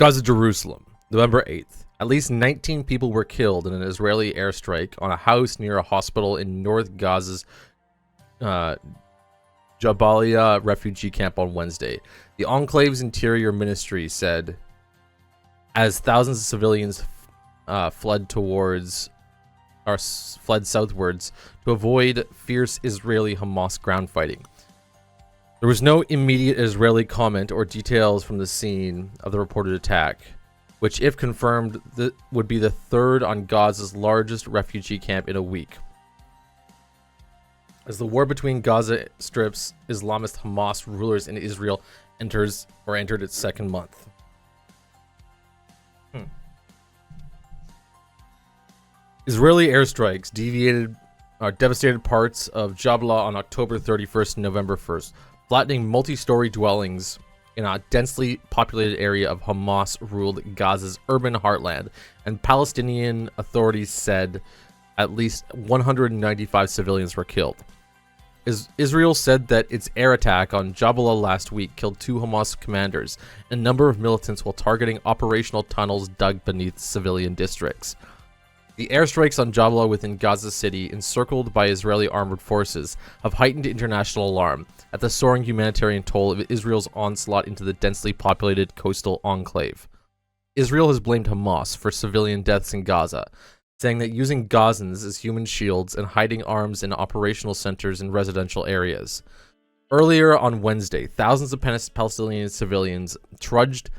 Gaza, Jerusalem, November 8th. At least 19 people were killed in an Israeli airstrike on a house near a hospital in North Gaza's Jabalia refugee camp on Wednesday. The Enclave's Interior Ministry said, as thousands of civilians fled southwards to avoid fierce Israeli-Hamas ground fighting. There was no immediate Israeli comment or details from the scene of the reported attack, which, if confirmed, would be the third on Gaza's largest refugee camp in a week. As the war between Gaza Strip's Islamist Hamas rulers and Israel entered its second month. Israeli airstrikes devastated parts of Jabla on October 31st and November 1st, flattening multi-story dwellings in a densely populated area of Hamas-ruled Gaza's urban heartland, and Palestinian authorities said at least 195 civilians were killed. Israel said that its air attack on Jabala last week killed 2 Hamas commanders and a number of militants while targeting operational tunnels dug beneath civilian districts. The airstrikes on Jabala within Gaza City, encircled by Israeli armored forces, have heightened international alarm at the soaring humanitarian toll of Israel's onslaught into the densely populated coastal enclave. Israel has blamed Hamas for civilian deaths in Gaza, saying that using Gazans as human shields and hiding arms in operational centers in residential areas. Earlier on Wednesday, thousands of Palestinian civilians trudged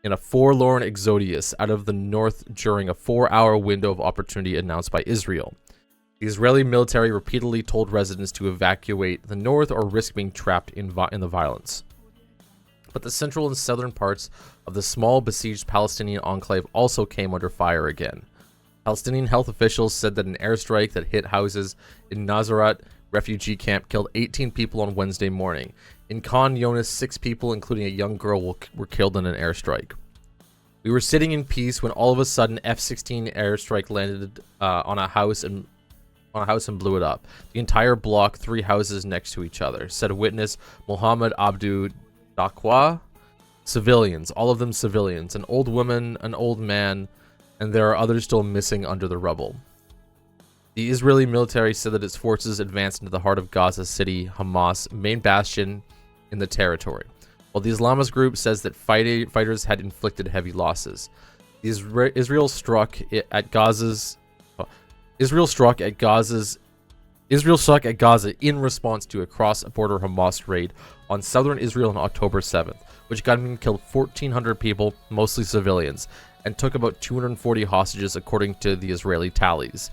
in a forlorn exodus out of the north during a 4-hour window of opportunity announced by Israel. The Israeli military repeatedly told residents to evacuate the north or risk being trapped in the violence. But the central and southern parts of the small besieged Palestinian enclave also came under fire again. Palestinian health officials said that an airstrike that hit houses in Nazareth refugee camp killed 18 people on Wednesday morning. In Khan Younis, 6 people, including a young girl, were killed in an airstrike. We were sitting in peace when all of a sudden F-16 airstrike landed on a house and blew it up. The entire block, 3 houses next to each other, said a witness, Mohammed Abdu Daqwa. Civilians, all of them civilians, an old woman, an old man, and there are others still missing under the rubble. The Israeli military said that its forces advanced into the heart of Gaza City, Hamas' main bastion in the territory, while the Islamist group says that fighters had inflicted heavy losses. Israel struck at Gaza in response to a cross-border Hamas raid on southern Israel on October 7th, which gunmen killed 1,400 people, mostly civilians, and took about 240 hostages according to the Israeli tallies.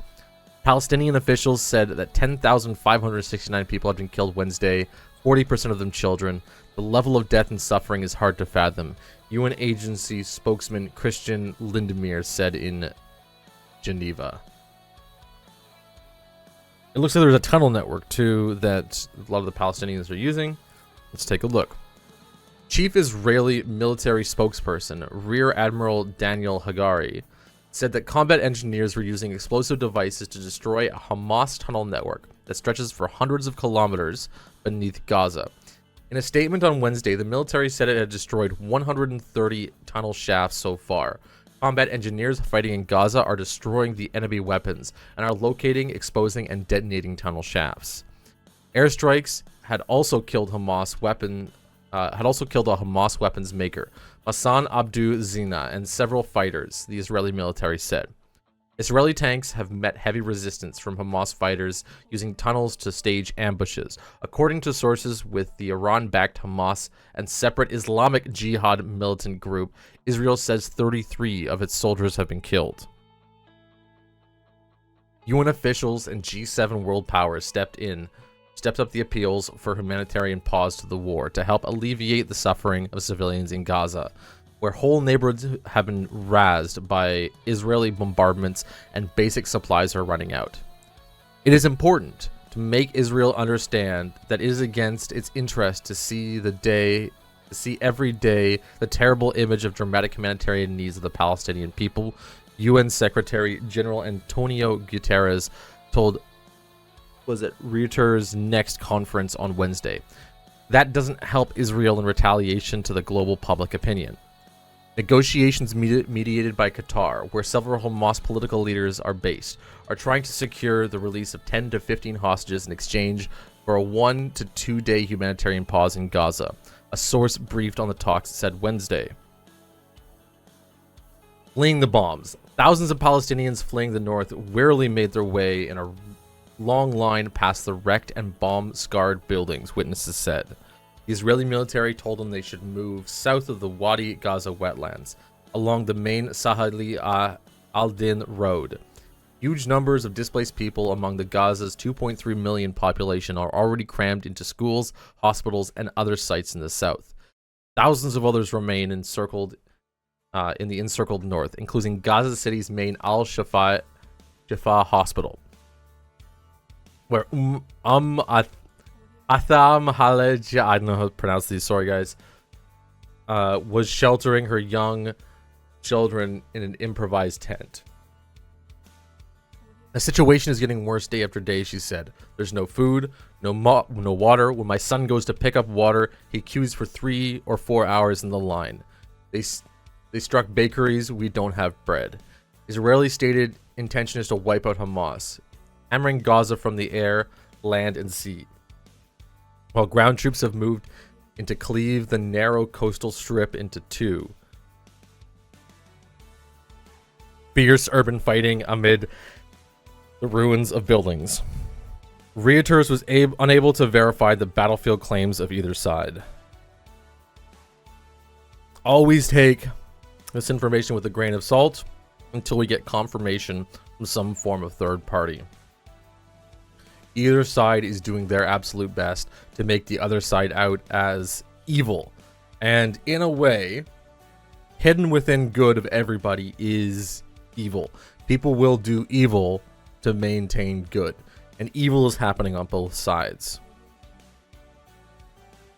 Palestinian officials said that 10,569 people had been killed Wednesday, 40% of them children. The level of death and suffering is hard to fathom, UN agency spokesman Christian Lindemir said in Geneva. It looks like there's a tunnel network, too, that a lot of the Palestinians are using. Let's take a look. Chief Israeli military spokesperson, Rear Admiral Daniel Hagari, said that combat engineers were using explosive devices to destroy a Hamas tunnel network that stretches for hundreds of kilometers beneath Gaza. In a statement on Wednesday, the military said it had destroyed 130 tunnel shafts so far. Combat engineers fighting in Gaza are destroying the enemy weapons and are locating, exposing, and detonating tunnel shafts. Airstrikes had also killed a Hamas weapons maker, Hassan Abdu Zina, and several fighters, the Israeli military said. Israeli tanks have met heavy resistance from Hamas fighters using tunnels to stage ambushes, according to sources with the Iran-backed Hamas and separate Islamic Jihad militant group. Israel says 33 of its soldiers have been killed. UN officials and G7 world powers stepped up the appeals for humanitarian pause to the war to help alleviate the suffering of civilians in Gaza, where whole neighborhoods have been razed by Israeli bombardments and basic supplies are running out. It is important to make Israel understand that it is against its interest to see every day the terrible image of dramatic humanitarian needs of the Palestinian people, UN Secretary General Antonio Guterres told Reuters' next conference on Wednesday. That doesn't help Israel in retaliation to the global public opinion. Negotiations mediated by Qatar, where several Hamas political leaders are based, are trying to secure the release of 10 to 15 hostages in exchange for a 1 to 2 day humanitarian pause in Gaza, a source briefed on the talks said Wednesday. Fleeing the bombs. Thousands of Palestinians fleeing the north wearily made their way in a long line past the wrecked and bomb-scarred buildings, witnesses said. The Israeli military told them they should move south of the Wadi Gaza wetlands, along the main Sahali al-Din road. Huge numbers of displaced people among the Gaza's 2.3 million population are already crammed into schools, hospitals, and other sites in the south. Thousands of others remain encircled in the encircled north, including Gaza City's main Al-Shifa hospital, where Atham Halej, I don't know how to pronounce these, sorry guys, was sheltering her young children in an improvised tent. The situation is getting worse day after day, she said. There's no food, no water. When my son goes to pick up water, he queues for 3 or 4 hours in the line. They struck bakeries. We don't have bread. Israeli stated intention is to wipe out Hamas, hammering Gaza from the air, land, and sea. While ground troops have moved in to cleave the narrow coastal strip into two. Fierce urban fighting amid the ruins of buildings. Reuters was unable to verify the battlefield claims of either side. Always take this information with a grain of salt until we get confirmation from some form of third party. Either side is doing their absolute best to make the other side out as evil. And in a way, hidden within good of everybody is evil. People will do evil to maintain good. And evil is happening on both sides.